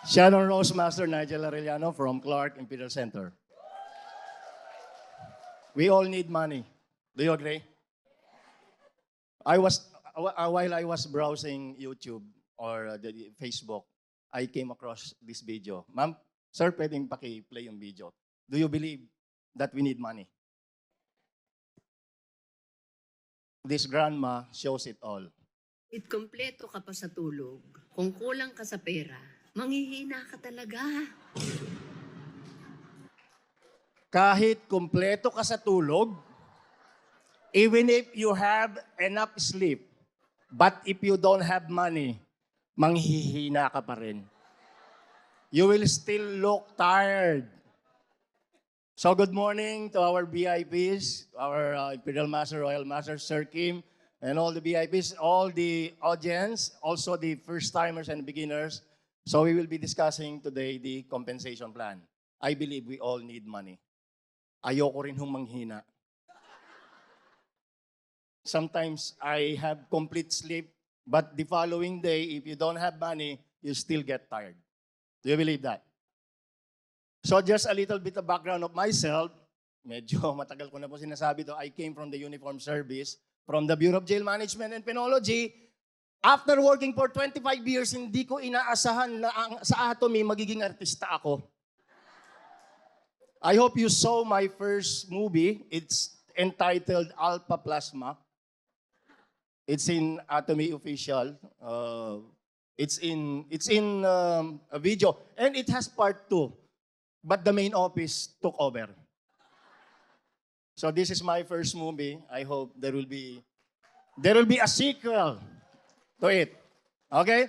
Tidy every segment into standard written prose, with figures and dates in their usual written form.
Shannon Rose Master Nigel Arellano from Clark Imperial Center. We all need money. Do you agree? I was while I was browsing YouTube or the Facebook, I came across this video. Ma'am, sir, pwedeng paki-play yung video. Do you believe that we need money? This grandma shows it all. It kompleto ka pa sa tulog. Kung kulang ka sa pera, manghihina ka talaga. Kahit kumpleto ka sa tulog, even if you have enough sleep, but if you don't have money, manghihina ka pa rin. You will still look tired. So good morning to our VIPs, our Imperial Master, Royal Master, Sir Kim, and all the VIPs, all the audience, also the first-timers and beginners. So we will be discussing today the compensation plan. I believe we all need money. Ayoko rin hong manghina. Sometimes I have complete sleep, but the following day, if you don't have money, you still get tired. Do you believe that? So just a little bit of background of myself. Medyo matagal ko na po sinasabi to. I came from the uniform service, from the Bureau of Jail Management and Penology. After working for 25 years, hindi ko inaasahan na sa Atomy magiging artista ako. I hope you saw my first movie. It's entitled Alpha Plasma. It's in Atomy Official. It's in a video, and it has part 2. But the main office took over. So this is my first movie. I hope there will be a sequel to it. Okay?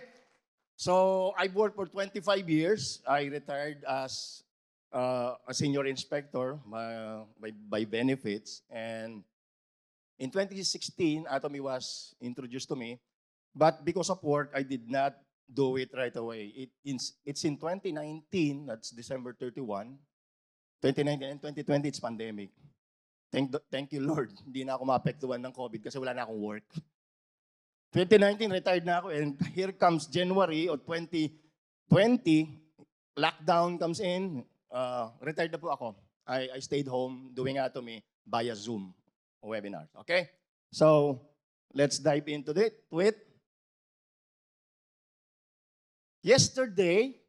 So I worked for 25 years. I retired as a senior inspector by benefits. And in 2016, Atomy was introduced to me. But because of work, I did not do it right away. It's in 2019, that's December 31. 2019 and 2020, it's pandemic. Thank you, Lord. Hindi na ako maapektuhan ng COVID kasi wala na akong work. 2019, retired na ako, and here comes January of 2020, lockdown comes in, retired na po ako. I stayed home doing Atomy via Zoom webinars. Okay? So, let's dive into it. Yesterday,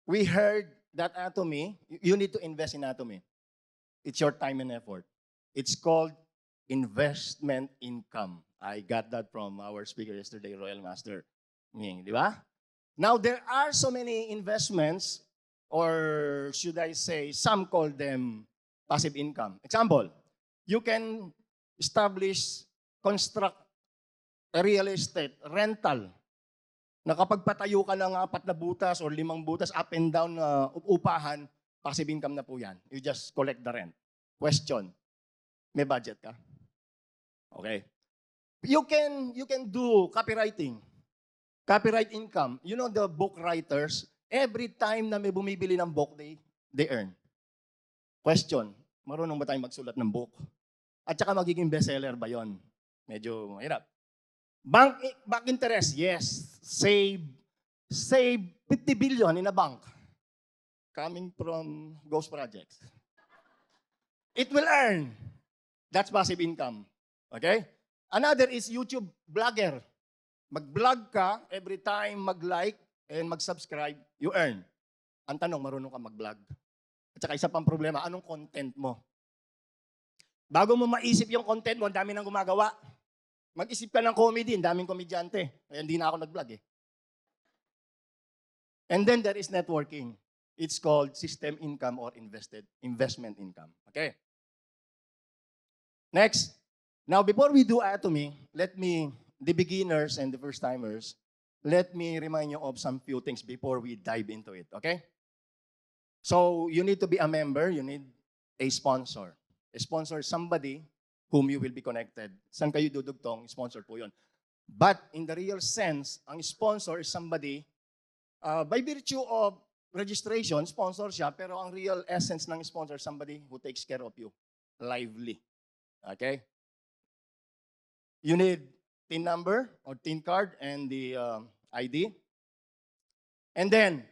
we heard that Atomy, you need to invest in Atomy. It's your time and effort. It's called investment income. I got that from our speaker yesterday, Royal Master Ming, di ba? Now, there are so many investments, or should I say, some call them passive income. Example, you can construct a real estate, rental, na kapag patayo ka ng 4 na butas or 5 butas, up and down na upahan, passive income na po yan. You just collect the rent. Question, may budget ka? Okay. You can do copywriting. Copyright income. You know the book writers, every time na may bumibili ng book, they earn. Question, marunong ba tayong magsulat ng book? At saka magiging bestseller ba yon? Medyo mahirap. Bank interest, yes. Save 50 billion in a bank coming from ghost projects. It will earn. That's passive income. Okay? Another is YouTube blogger. Mag-vlog ka, every time mag-like and mag-subscribe, you earn. Ang tanong, marunong ka mag-vlog. At saka isa pang problema, anong content mo? Bago mo maisip yung content mo, ang dami nang gumagawa. Mag-isip ka ng comedy, ang daming komedyante. Kaya hindi na ako nag-vlog eh. And then there is networking. It's called system income or investment income. Okay? Next. Now, before we do Atomy, the beginners and the first-timers, let me remind you of some few things before we dive into it. Okay? So, you need to be a member. You need a sponsor. A sponsor is somebody whom you will be connected. Saan kayo dudugtong, sponsor po yun. But in the real sense, ang sponsor is somebody, by virtue of registration, sponsor siya, pero ang real essence ng sponsor is somebody who takes care of you, lively. Okay? You need TIN number or TIN card and the ID. And then,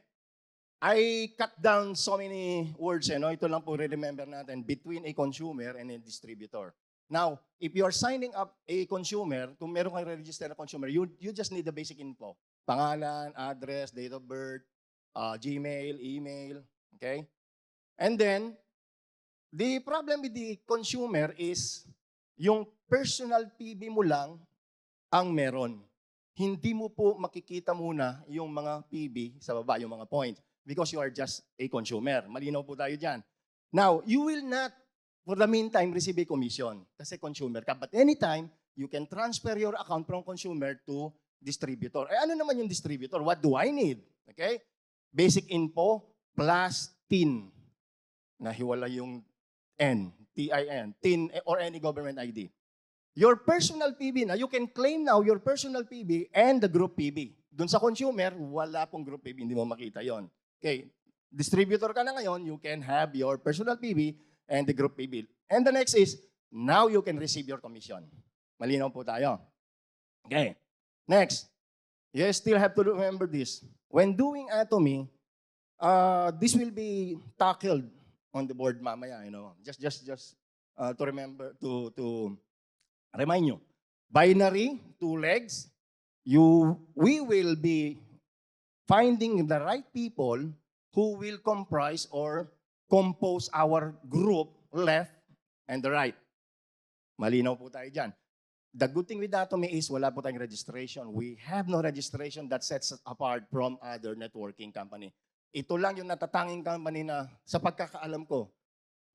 I cut down so many words, no? Ito lang po remember natin, between a consumer and a distributor. Now, if you are signing up a consumer, kung meron kang register na consumer, you just need the basic info. Pangalan, address, date of birth, Gmail, email, okay? And then, the problem with the consumer is yung personal PB mo lang ang meron. Hindi mo po makikita muna yung mga PB sa baba, yung mga points, because you are just a consumer. Malinaw po tayo dyan. Now, you will not, for the meantime, receive a commission kasi consumer ka. But anytime, you can transfer your account from consumer to distributor. Eh, ano naman yung distributor? What do I need? Okay? Basic info plus TIN. Nahiwala yung N, TIN, TIN or any government ID. Your personal PB na, you can claim now your personal PB and the group PB. Doon sa consumer, wala pong group PB, hindi mo makita yon. Okay, distributor ka na ngayon, you can have your personal PB and the group PB. And the next is, now you can receive your commission. Malinaw po tayo. Okay, next. You still have to remember this. When doing Atomy, this will be tackled on the board mamaya, Just to remember, to remind you. Binary, 2 legs, we will be finding the right people who will comprise or compose our group left and the right. Malinaw po tayo dyan. The good thing with Atomy is wala po tayong registration. We have no registration that sets us apart from other networking company. Ito lang yung natatanging company na sa pagkakaalam ko,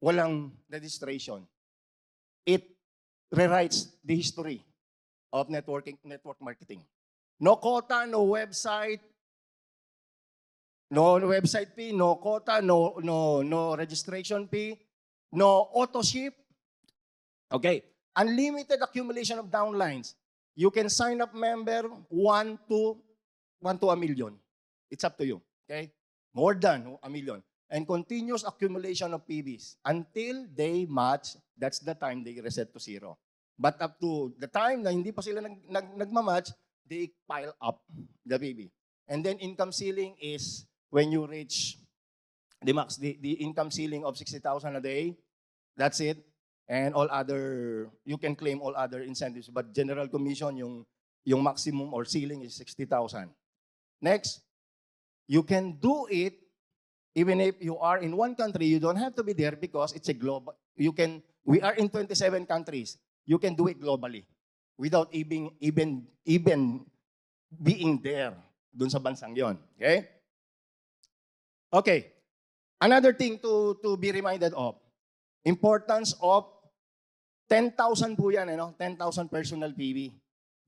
walang registration. It rewrites the history of network marketing. No quota, no website, no website fee, no quota, no registration fee, no auto ship. Okay, unlimited accumulation of downlines. You can sign up member 1 to 1 million. It's up to you. Okay, more than 1 million. And continuous accumulation of PBs until they match. That's the time they reset to 0. But up to the time na hindi pa sila nagmamatch, they pile up the PB. And then income ceiling is when you reach the max, the income ceiling of 60,000 a day. That's it. And all other, you can claim all other incentives. But general commission, yung maximum or ceiling is 60,000. Next, you can do it even if you are in one country. You don't have to be there because it's a global. We are in 27 countries. You can do it globally without even being there dun sa bansang yon. Okay? Okay. Another thing to be reminded of, importance of 10,000 po yan, 10,000 personal PB.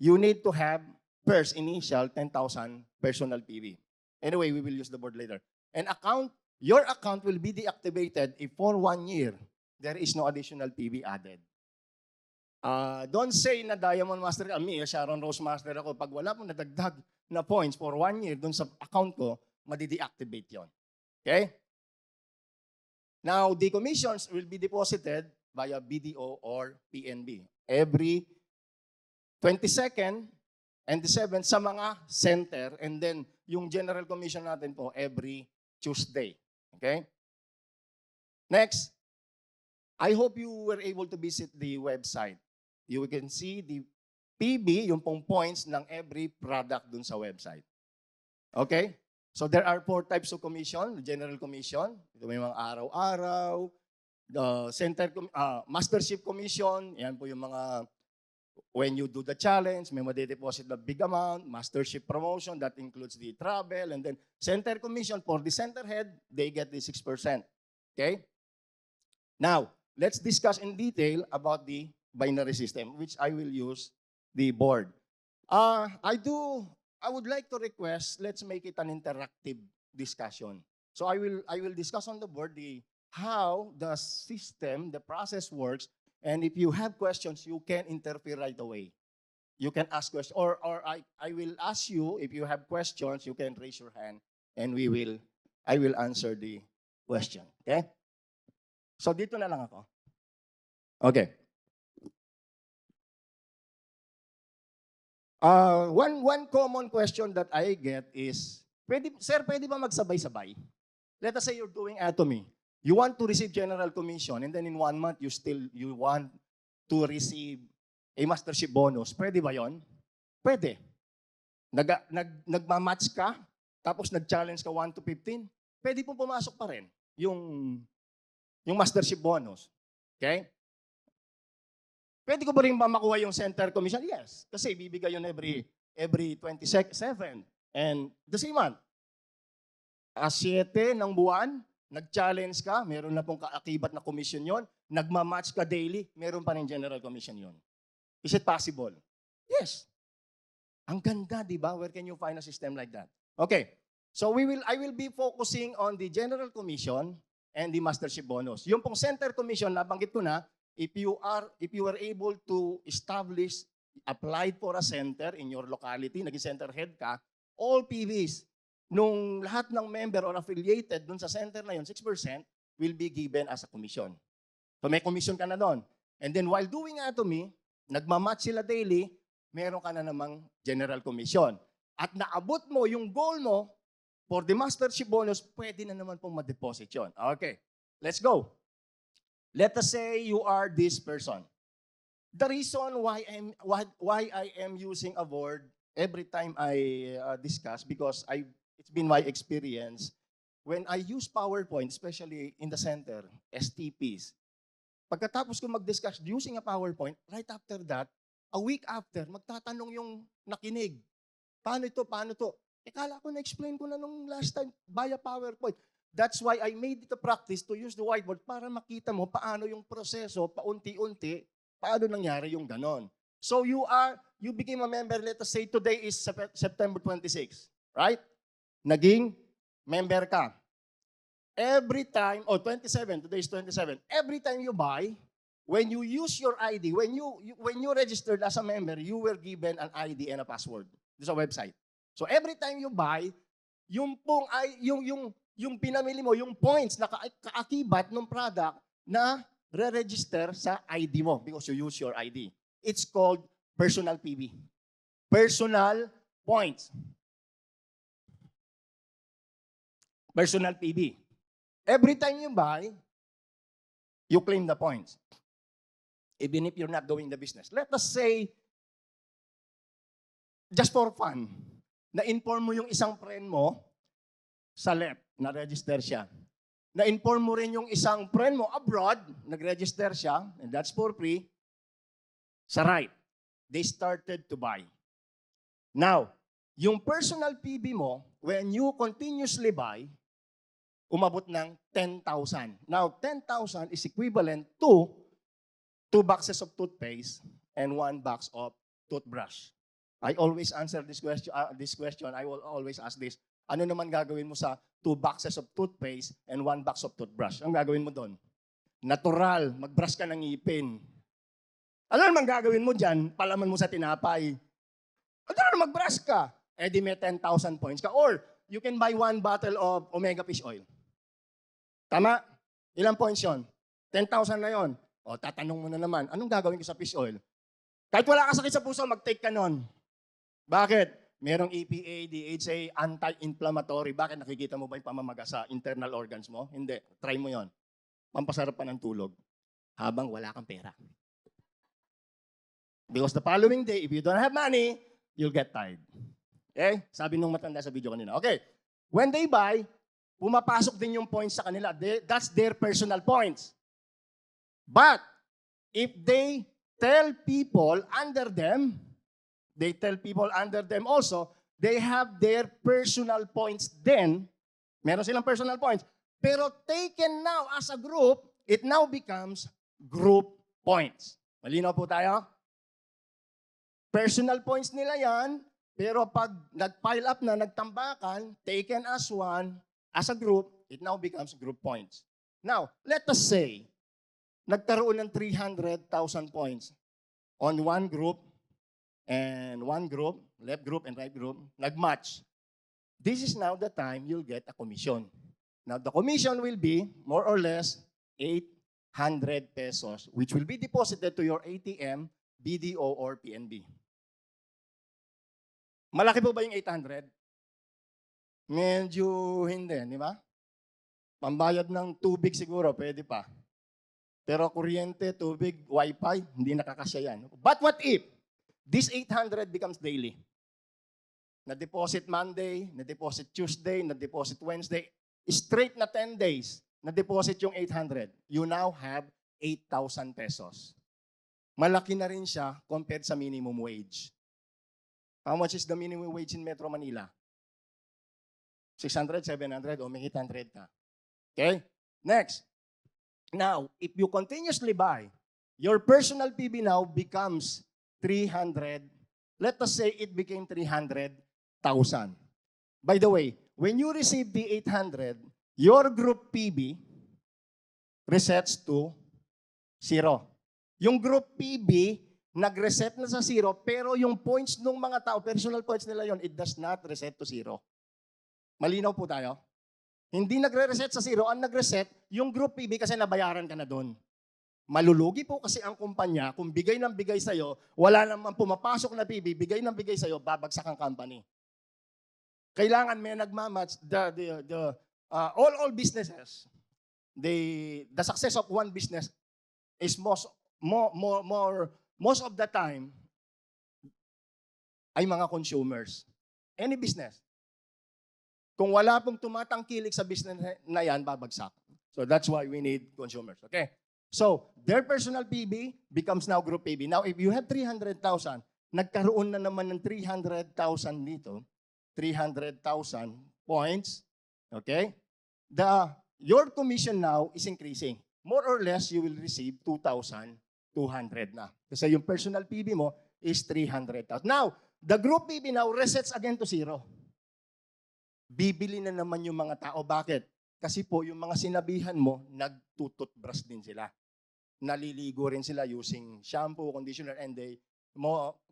You need to have first initial 10,000 personal PB. Anyway, we will use the board later. And your account will be deactivated if for 1 year there is no additional PB added. Don't say na Diamond Master kami, Sharon Rose Master ako. Pag wala pong nadagdag na points for 1 year dun sa account ko, madi-deactivate yon. Okay? Now, the commissions will be deposited via BDO or PNB every 22nd and the 7th sa mga center, and then yung general commission natin po every Tuesday. Okay? Next, I hope you were able to visit the website. You can see the PB, yung pong points ng every product dun sa website. Okay? So there are 4 types of commission. General commission, ito may mga araw-araw. The mastership commission, yan po yung mga when you do the challenge, may made-deposit na big amount. Mastership promotion, that includes the travel. And then center commission, for the center head, they get the 6%. Okay? Now, let's discuss in detail about the binary system, which I will use the board. I would like to request, let's make it an interactive discussion. So I will discuss on the board how the system, the process works, and if you have questions, you can interfere right away. You can ask questions, or I will ask you if you have questions, you can raise your hand, and I will answer the question. Okay? So dito na lang ako. Okay. One common question that I get is, pwede ba magsabay-sabay? Let us say you're doing Atomy. You want to receive General Commission and then in 1 month, you want to receive a mastership bonus. Pwede ba yon? Pwede. Nagmamatch ka, tapos nag-challenge ka 1 to 15, pwede pong pumasok pa rin yung mastership bonus. Okay? Pwede ko ba rin ba makuha yung center commission? Yes. Kasi bibigay yun every 27. And the same month. 7 ng buwan, nag-challenge ka, meron na pong kaakibat na commission yon. Nagmamatch ka daily, meron pa rin general commission yon. Is it possible? Yes. Ang ganda, di ba? Where can you find a system like that? Okay. So I will be focusing on the general commission and the mastership bonus. Yung pong center commission, nabanggit ko na, if you are able to establish, applied for a center in your locality, naging center head ka, all PVs, nung lahat ng member or affiliated dun sa center na yun, 6% will be given as a commission. So may commission ka na doon. And then while doing Atomy, nagmamatch sila daily, meron ka na namang general commission. At naabot mo yung goal mo for the mastership bonus, pwede na naman pong ma-deposit yun. Okay, let's go. Let us say you are this person. The reason why I am using a word every time I discuss, because it's been my experience, when I use PowerPoint, especially in the center, STPs, pagkatapos ko mag-discuss using a PowerPoint, right after that, a week after, magtatanong yung nakinig. Paano ito? Paano ito? Kala ko na-explain ko na nung last time via PowerPoint. That's why I made it a practice to use the whiteboard para makita mo paano yung proseso, paunti-unti, paano nangyari yung ganon. So you became a member, let us say today is September 26, right? Naging member ka. Every time, 27, today is 27, every time you buy, when you use your ID, when you registered as a member, you were given an ID and a password sa website. So every time you buy, yung pinamili mo, yung points na kaakibat ng product na re-register sa ID mo because you use your ID. It's called personal PV. Personal points. Personal PV. Every time you buy, you claim the points. Even if you're not doing the business. Let us say, just for fun, na-inform mo yung isang friend mo sa left, na-register siya. Na-inform mo rin yung isang friend mo abroad, nag-register siya, and that's for free, sa right. They started to buy. Now, yung personal PV mo, when you continuously buy, umabot ng 10,000. Now, 10,000 is equivalent to 2 boxes of toothpaste and 1 box of toothbrush. I always answer this question. I will always ask this. Ano naman gagawin mo sa 2 boxes of toothpaste and 1 box of toothbrush? Ang gagawin mo doon? Natural, mag-brush ka ng ngipin. Ano naman gagawin mo dyan? Palaman mo sa tinapay. Ano naman mag-brush ka? Eh di may 10,000 points ka. Or, you can buy 1 bottle of Omega Fish Oil. Tama? Ilang points yun? 10,000 na yon. O, tatanong mo na naman, anong gagawin ko sa fish oil? Kahit wala ka sakit sa puso, mag-take ka nun. Bakit? Merong EPA, DHA, anti-inflammatory. Bakit? Nakikita mo ba yung pamamaga sa internal organs mo? Hindi. Try mo yon. Pampasarap pa ng tulog. Habang wala kang pera. Because the following day, if you don't have money, you'll get tired. Okay? Sabi nung matanda sa video kanina. Okay. When they buy, pumapasok din yung points sa kanila. That's their personal points. But, if they tell people under them also, they have their personal points then. Meron silang personal points. Pero taken now as a group, it now becomes group points. Malinaw po tayo? Personal points nila yan, pero pag nag-pile up na, nagtambakan, taken as one, as a group, it now becomes group points. Now, let us say, nagkaroon ng 300,000 points on one group, left group and right group, nag-match. This is now the time you'll get a commission. Now, the commission will be more or less 800 pesos, which will be deposited to your ATM, BDO, or PNB. Malaki po ba yung 800? Medyo hindi, di ba? Pambayad ng tubig siguro, pwede pa. Pero kuryente, tubig, wifi, hindi nakakasya yan. But what if this 800 becomes daily? Na-deposit Monday, na-deposit Tuesday, na-deposit Wednesday, straight na 10 days, na-deposit yung 800. You now have 8,000 pesos. Malaki na rin siya compared sa minimum wage. How much is the minimum wage in Metro Manila? 600, 700, o may 800 ka. Okay? Next. Now, if you continuously buy, your personal PB now becomes 300. Let us say it became 300,000. By the way, when you receive the 800, your group PB resets to 0. Yung group PB, nag-reset na sa 0, pero yung points ng mga tao, personal points nila yon, it does not reset to 0. Malinaw po tayo? Hindi nagre-reset sa 0, ang nag-reset, yung group PB kasi nabayaran ka na doon. Malulugi po kasi ang kumpanya, kung bigay ng bigay sa'yo, wala namang pumapasok na PB, bigay ng bigay sa'yo, babagsak ang company. Kailangan may nagmamatch, all businesses, the success of one business is most of the time ay mga consumers. Any business. Kung wala pong tumatangkilik sa business na yan, babagsak. So that's why we need consumers. Okay? So, their personal PB becomes now group PB. Now, if you have 300,000, nagkaroon na naman ng 300,000 dito, 300,000 points, okay? Your commission now is increasing. More or less, you will receive 2,200 na. Kasi yung personal PB mo is 300,000. Now, the group PB now resets again to 0. Bibili na naman yung mga tao. Bakit? Kasi po, yung mga sinabihan mo, nagtututbrush din sila. Naliligo rin sila using shampoo, conditioner, and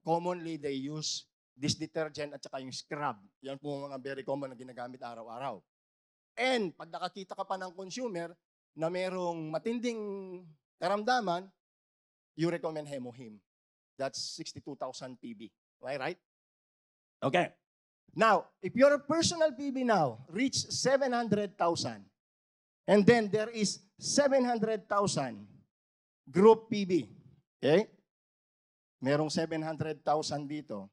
commonly they use this detergent at saka yung scrub. Yan po mga very common na ginagamit araw-araw. And pag nakakita ka pa ng consumer na merong matinding karamdaman, you recommend Hemohim. That's 62,000 PB. Am I right? Okay. Now, if your personal PB now reach 700,000, and then there is 700,000 group PB, okay? Merong 700,000 dito.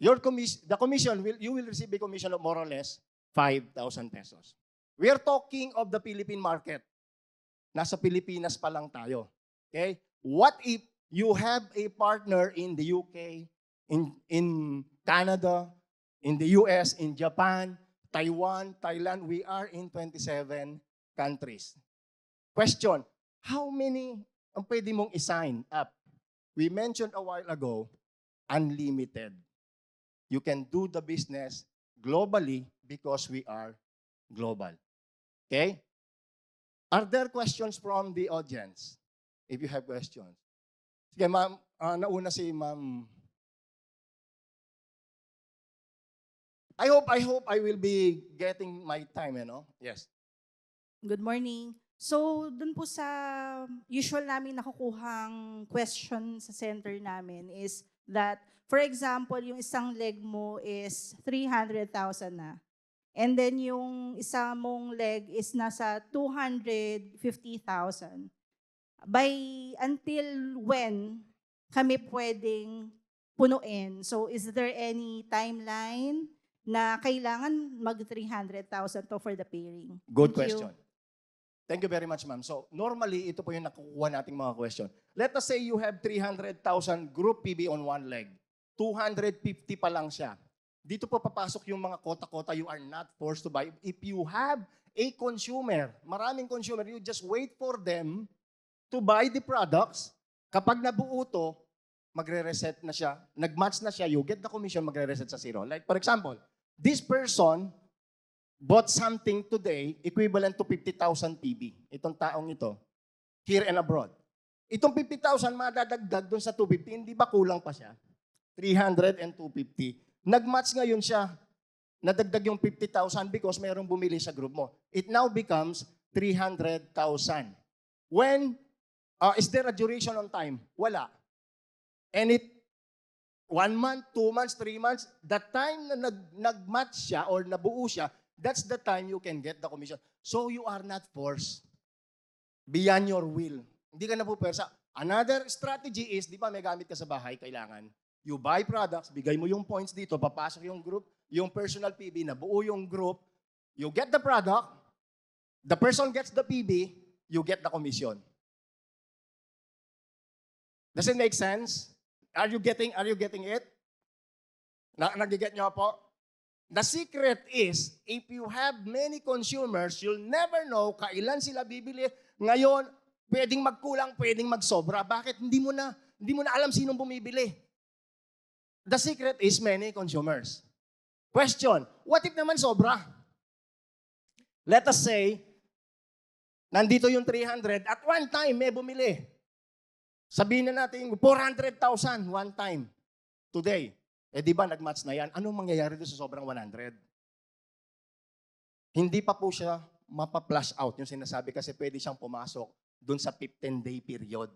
The commission, you will receive a commission of more or less 5,000 pesos. We are talking of the Philippine market. Nasa Pilipinas pa lang tayo. Okay? What if you have a partner in the UK, in Canada, in the US, in Japan, Taiwan, Thailand? We are in 27 countries. Question, how many ang pwede mong i-sign up? We mentioned a while ago, unlimited. You can do the business globally because we are global. Okay? Are there questions from the audience? If you have questions. Sige, ma'am, nauna si ma'am. I hope I will be getting my time, you know? Yes. Good morning. So, dun po sa usual namin nakukuhang question sa center namin is that, for example, yung isang leg mo is 300,000 na. And then yung isang mong leg is nasa 250,000. Until when kami pwedeng punuin? So, is there any timeline na kailangan mag 300,000 to for the pairing? Good Thank you. question. Thank you very much, ma'am. So, normally, ito po yung nakukuha nating mga question. Let us say you have 300,000 group PB on one leg. 250 pa lang siya. Dito po papasok yung mga kota-kota. You are not forced to buy. If you have a consumer, maraming consumer, you just wait for them to buy the products. Kapag nabuo to, magre-reset na siya. Nag-match na siya, you get the commission, magre-reset sa 0. Like, for example, this person bought something today equivalent to 50,000 PB. Itong taong ito, here and abroad. Itong 50,000 madadagdag doon sa 250, hindi ba kulang pa siya? 300 and 250. Nag-match ngayon siya. Nadagdag yung 50,000 because mayroong bumili sa group mo. It now becomes 300,000. When, is there a duration on time? Wala. And 1 month, 2 months, 3 months, the time na nag-match siya or nabuo siya, that's the time you can get the commission. So you are not forced beyond your will. Hindi ka na po pwersa. Another strategy is, di ba may gamit ka sa bahay, kailangan, you buy products, bigay mo yung points dito, papasok yung group, yung personal PB, nabuo yung group, you get the product, the person gets the PB, you get the commission. Does it make sense? Are you getting it? Nag-get nyo po? The secret is, if you have many consumers, you'll never know kailan sila bibili. Ngayon, pwedeng magkulang, pwedeng magsobra. Bakit? Hindi mo na alam sinong bumibili. The secret is many consumers. Question, what if naman sobra? Let us say, nandito yung 300, at one time may bumili. Sabihin na natin, 400,000 one time today. Di ba nag-match na yan? Anong mangyayari doon sa sobrang 100? Hindi pa po siya mapa-flush out yung sinasabi kasi pwede siyang pumasok doon sa 15-day period.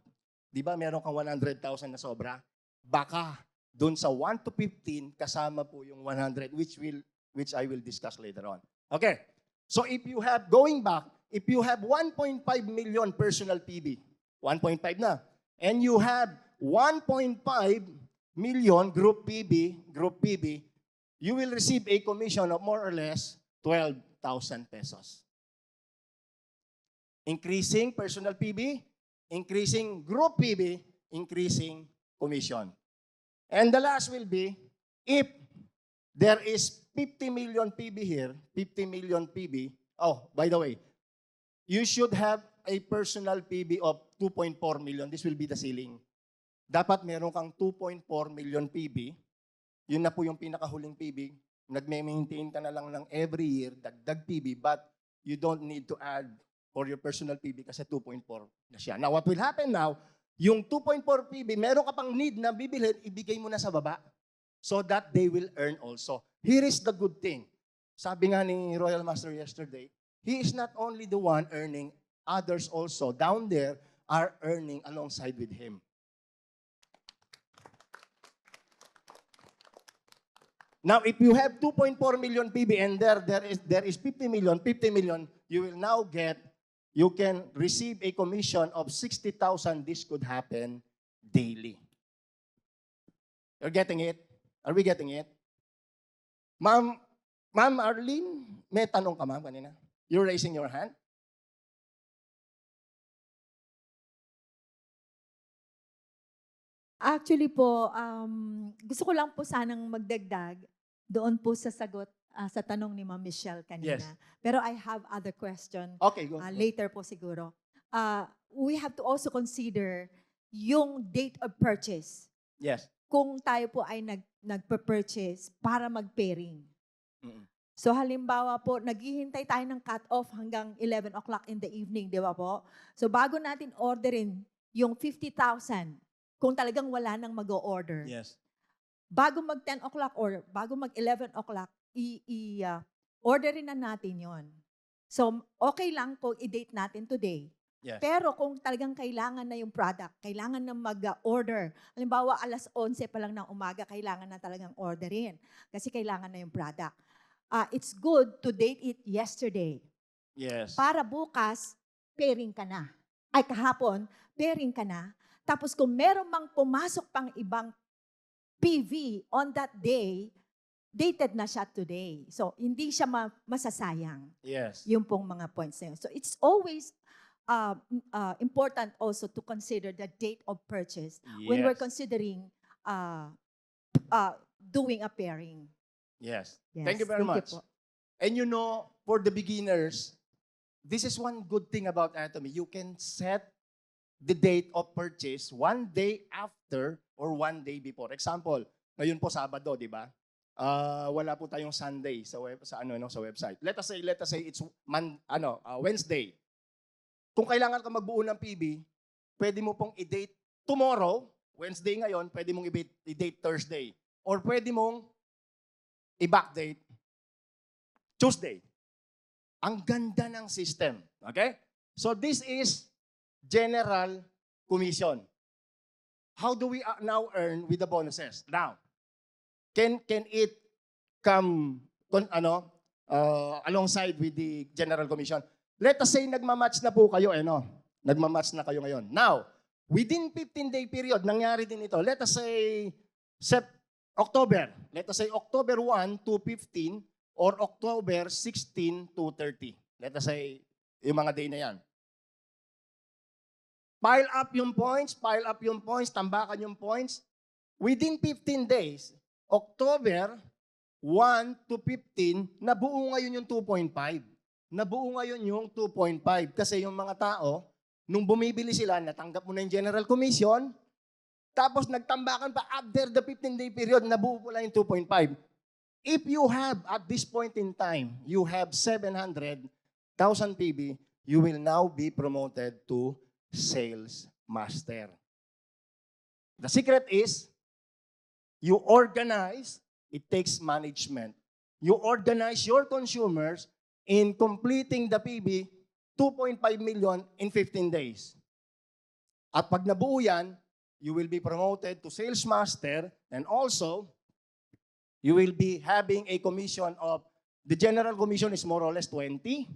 Di ba meron kang 100,000 na sobra? Baka doon sa 1 to 15 kasama po yung 100 which I will discuss later on. Okay. So if you have, going back, if you have 1.5 million personal PB, 1.5 na, and you have 1.5 million group PB, you will receive a commission of more or less 12,000 pesos. Increasing personal PB, increasing group PB, increasing commission. And the last will be, if there is 50 million PB here, 50 million PB, oh, by the way, you should have a personal PB of 2.4 million. This will be the ceiling. Dapat meron kang 2.4 million PB. Yun na po yung pinakahuling PB. Nagme-maintain ka na lang ng every year, dagdag PB, but you don't need to add for your personal PB kasi 2.4 na siya. Now, what will happen now, yung 2.4 PB, meron ka pang need na bibilhin, ibigay mo na sa baba so that they will earn also. Here is the good thing. Sabi nga ni Royal Master yesterday, he is not only the one earning, others also down there are earning alongside with him. Now, if you have 2.4 million PB and there is 50 million, you will now you can receive a commission of 60,000. This could happen daily. You're getting it? Are we getting it? Ma'am Arlene, may tanong ka ma'am kanina? You're raising your hand? Actually po, gusto ko lang po sanang magdagdag doon po sa sagot sa tanong ni Ma'am Michelle kanina. Yes. Pero I have other question. Okay, go. Later po siguro. We have to also consider yung date of purchase. Yes. Kung tayo po ay nagpa-purchase para mag-pairing. Mm-mm. So halimbawa po, naghihintay tayo ng cut-off hanggang 11 o'clock in the evening, di ba po? So bago natin orderin yung 50,000, kung talagang wala nang mag-o-order, Yes. bago mag 10 o'clock or bago mag 11 o'clock, orderin na natin yon. So okay lang kung i-date natin today. Yes. Pero kung talagang kailangan na yung product, kailangan na mag-order. Halimbawa, alas 11 pa lang ng umaga, kailangan na talagang orderin. Kasi kailangan na yung product. It's good to date it yesterday. Yes. Para bukas, pairing ka na. Ay, kahapon, pairing ka na. Tapos kung meron mang pumasok pang ibang PV on that day, dated na siya today. So, hindi siya masasayang. Yes. Yung pong mga points na yun. So, it's always important also to consider the date of purchase when we're Yes. considering doing a pairing. Yes. Yes. Thank you very much. po. And you know, for the beginners, this is one good thing about Atomy. You can set the date of purchase 1 day after or 1 day before. Example, ngayon po Sabado, di ba? Wala po tayong Sunday sa website. Let us say it's Wednesday. Kung kailangan ka magbuo ng PB, pwede mo pong i-date tomorrow, Wednesday ngayon, pwede mong i-date Thursday. Or pwede mong i-backdate Tuesday. Ang ganda ng system. Okay? So this is general commission. How do we now earn with the bonuses? Now, can it come alongside with the General Commission? Let us say nagmamatch na po kayo, nagmamatch na kayo ngayon. Now, within 15-day period, nangyari din ito. Let us say October. Let us say October 1 to 15 or October 16 to 30. Let us say yung mga day na yan. Pile up yung points, tambakan yung points. Within 15 days, October 1 to 15, nabuo ngayon yung 2.5. Nabuo ngayon yung 2.5 kasi yung mga tao, nung bumibili sila, natanggap mo na yung General Commission, tapos nagtambakan pa after the 15-day period, nabuo po lang yung 2.5. If you have, at this point in time, you have 700,000 PB, you will now be promoted to sales master. The secret is, you organize, it takes management. You organize your consumers in completing the PB, 2.5 million in 15 days. At pag nabuo yan, you will be promoted to sales master and also, you will be having a commission of, the general commission is more or less 20.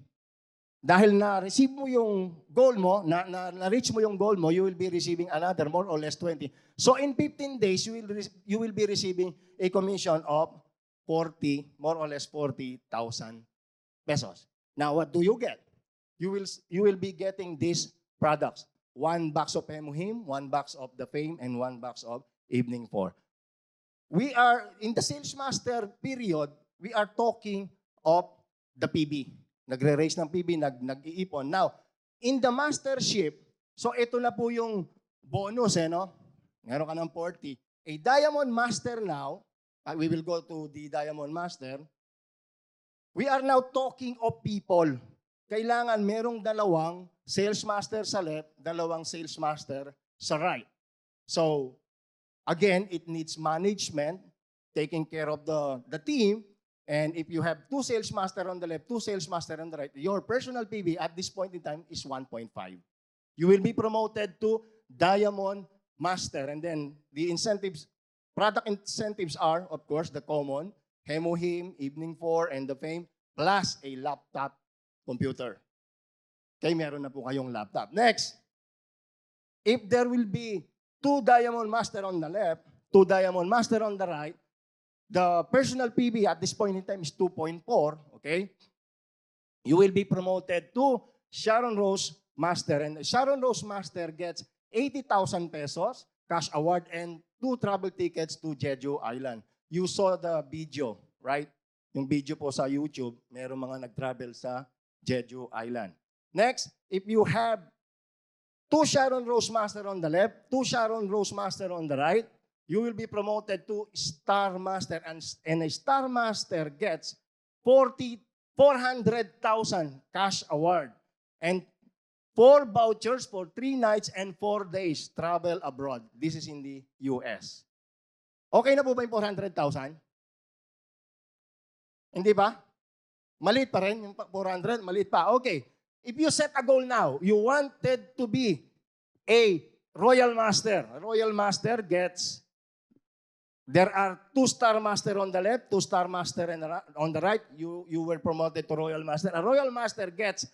Dahil na-receive mo yung goal mo, na-reach mo yung goal mo, you will be receiving another more or less 20. So in 15 days, you will be receiving a commission of 40, more or less 40,000 pesos. Now, what do you get? You will be getting these products. 1 box of Hemuhim, 1 box of the Fame, and 1 box of Evening 4. We are, in the sales master period, we are talking of the PB. Nagre-raise ng PB, nag-iipon. Now, in the mastership, so ito na po yung bonus, Meron ka ng 40. A Diamond Master now, we will go to the Diamond Master. We are now talking of people. Kailangan merong 2 sales master sa left, 2 sales master sa right. So, again, it needs management, taking care of the team. And if you have 2 sales master on the left, 2 sales master on the right, your personal PB at this point in time is 1.5. You will be promoted to Diamond Master. And then the incentives, product incentives are, of course, the common, Hemuhim, Evening 4, and the Fame, plus a laptop computer. Okay, meron na po kayong laptop. Next, if there will be 2 Diamond Master on the left, 2 Diamond Master on the right, the personal PB at this point in time is 2.4, okay? You will be promoted to Sharon Rose Master. And Sharon Rose Master gets 80,000 pesos, cash award, and 2 travel tickets to Jeju Island. You saw the video, right? Yung video po sa YouTube, meron mga nag-travel sa Jeju Island. Next, if you have 2 Sharon Rose Master on the left, 2 Sharon Rose Master on the right, you will be promoted to Star Master, and a Star Master gets 400,000 cash award and 4 vouchers for 3 nights and 4 days travel abroad. This is in the US. Okay na po ba yung 400,000? Hindi ba? Maliit pa rin yung 400, maliit pa. Okay. If you set a goal now, you wanted to be a Royal Master. A Royal Master gets, there are 2 Star Master on the left, 2 Star Master on the right. You were promoted to Royal Master. A Royal Master gets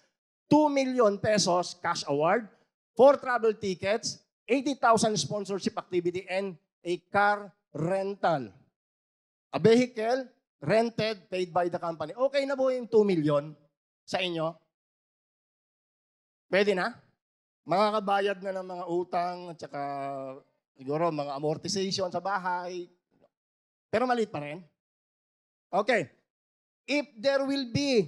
2 million pesos cash award, 4 travel tickets, 80,000 sponsorship activity, and a car rental. A vehicle rented, paid by the company. Okay na po yung 2 million sa inyo? Pwede na? Makakabayad na ng mga utang at saka siguro mga amortization sa bahay. Pero maliit pa rin. Okay. If there will be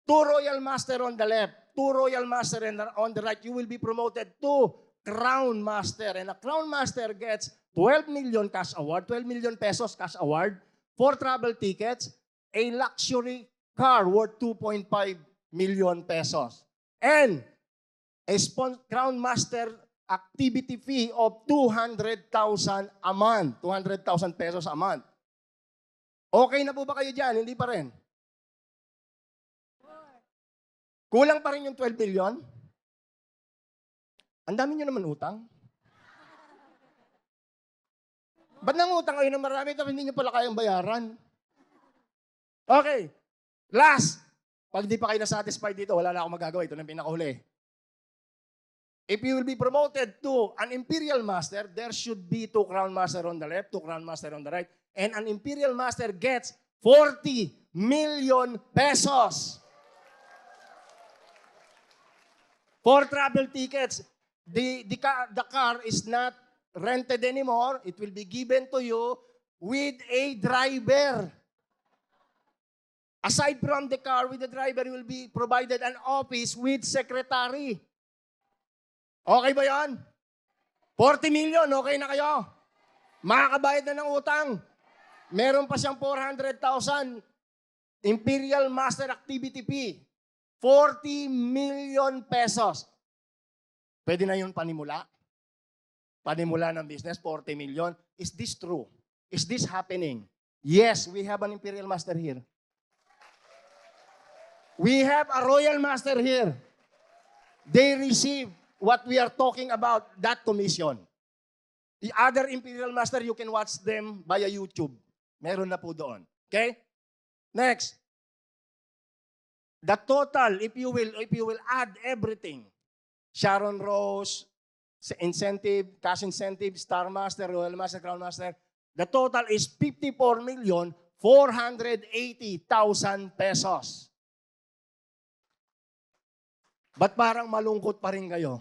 2 Royal Master on the left, 2 Royal Master on the right, you will be promoted to Crown Master. And a Crown Master gets 12 million cash award, 12 million pesos cash award, 4 travel tickets, a luxury car worth 2.5 million pesos. And a Crown Master activity fee of 200,000 a month. 200,000 pesos a month. Okay na po ba kayo dyan? Hindi pa rin? Kulang pa rin yung 12 million? Ang dami nyo naman utang. Ba't nangutang kayo ng marami tapos hindi nyo pala kayang bayaran? Okay. Last. Pag di pa kayo na-satisfied dito, wala na akong magagawa. Ito na yung pinakahuli. If you will be promoted to an imperial master, there should be 2 crown master on the left, 2 crown master on the right, and an imperial master gets 40 million pesos. For travel tickets, the car is not rented anymore. It will be given to you with a driver. Aside from the car with the driver, you will be provided an office with secretary. Okay ba yan? 40 million, okay na kayo? Makakabayad na ng utang. Meron pa siyang 400,000 Imperial Master Activity Fee. 40 million pesos. Pwede na yun panimula? Panimula ng business, 40 million. Is this true? Is this happening? Yes, we have an Imperial Master here. We have a Royal Master here. They receive what we are talking about, that commission. The other Imperial Master, you can watch them via YouTube. Meron na po doon. Okay? Next. The total, if you will add everything, Sharon Rose, incentive, cash incentive, Star Master, Royal Master, Crown Master, the total is 54,480,000 pesos. Ba't parang malungkot pa rin kayo?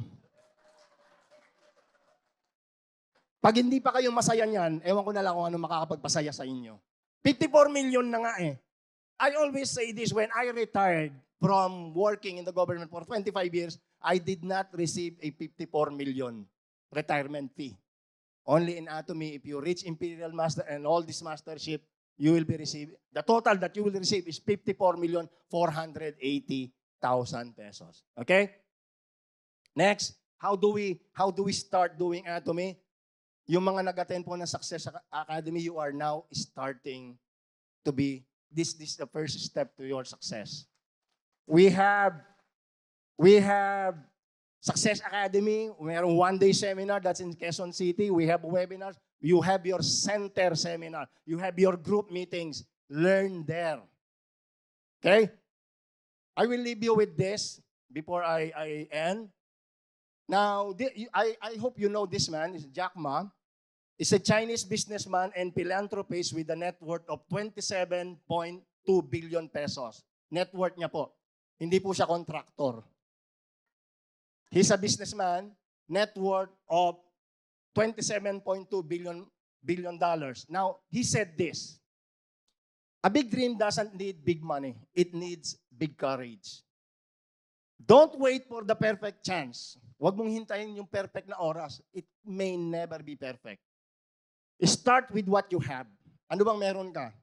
Pag hindi pa kayo masaya niyan, ewan ko na lang kung ano makakapagpasaya sa inyo. 54 million na nga eh. I always say this, when I retired from working in the government for 25 years, I did not receive a 54 million retirement fee. Only in Atomy, if you reach Imperial Master and all this mastership, you will be receiving, the total that you will receive is 54,480,000 pesos. Okay? Next, how do we start doing Atomy? Yung mga nag-attend po ng Success Academy, you are now starting to be, this is the first step to your success. We have Success Academy, mayroong one-day seminar that's in Quezon City. We have webinars. You have your center seminar. You have your group meetings. Learn there. Okay? I will leave you with this before I end. Now, I hope you know this man, is Jack Ma. He's a Chinese businessman and philanthropist with a net worth of 27.2 billion pesos. Net worth niya po. Hindi po siya contractor. He's a businessman, net worth of $27.2 billion. Now, he said this, a big dream doesn't need big money. It needs big courage. Don't wait for the perfect chance. Huwag mong hintayin yung perfect na oras. It may never be perfect. Start with what you have. Ano bang meron ka?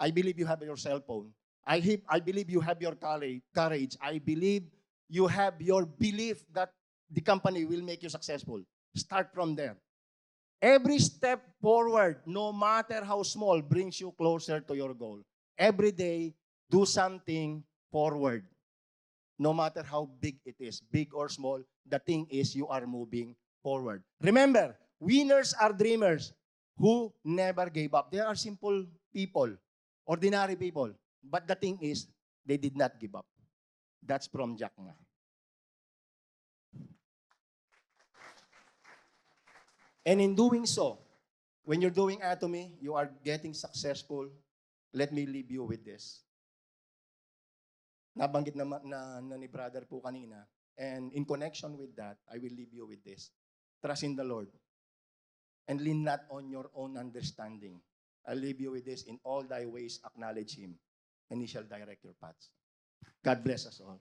I believe you have your cell phone. I believe you have your courage. I believe you have your belief that the company will make you successful. Start from there. Every step forward, no matter how small, brings you closer to your goal. Every day, do something forward. No matter how big it is, big or small, the thing is you are moving forward. Remember, winners are dreamers who never gave up. They are simple people, ordinary people. But the thing is, they did not give up. That's from Jack Ma. And in doing so, when you're doing Atomy, you are getting successful. Let me leave you with this. Nabanggit na ni brother po kanina. And in connection with that, I will leave you with this. Trust in the Lord. And lean not on your own understanding. I'll leave you with this. In all thy ways, acknowledge Him. And He shall direct your paths. God bless us all.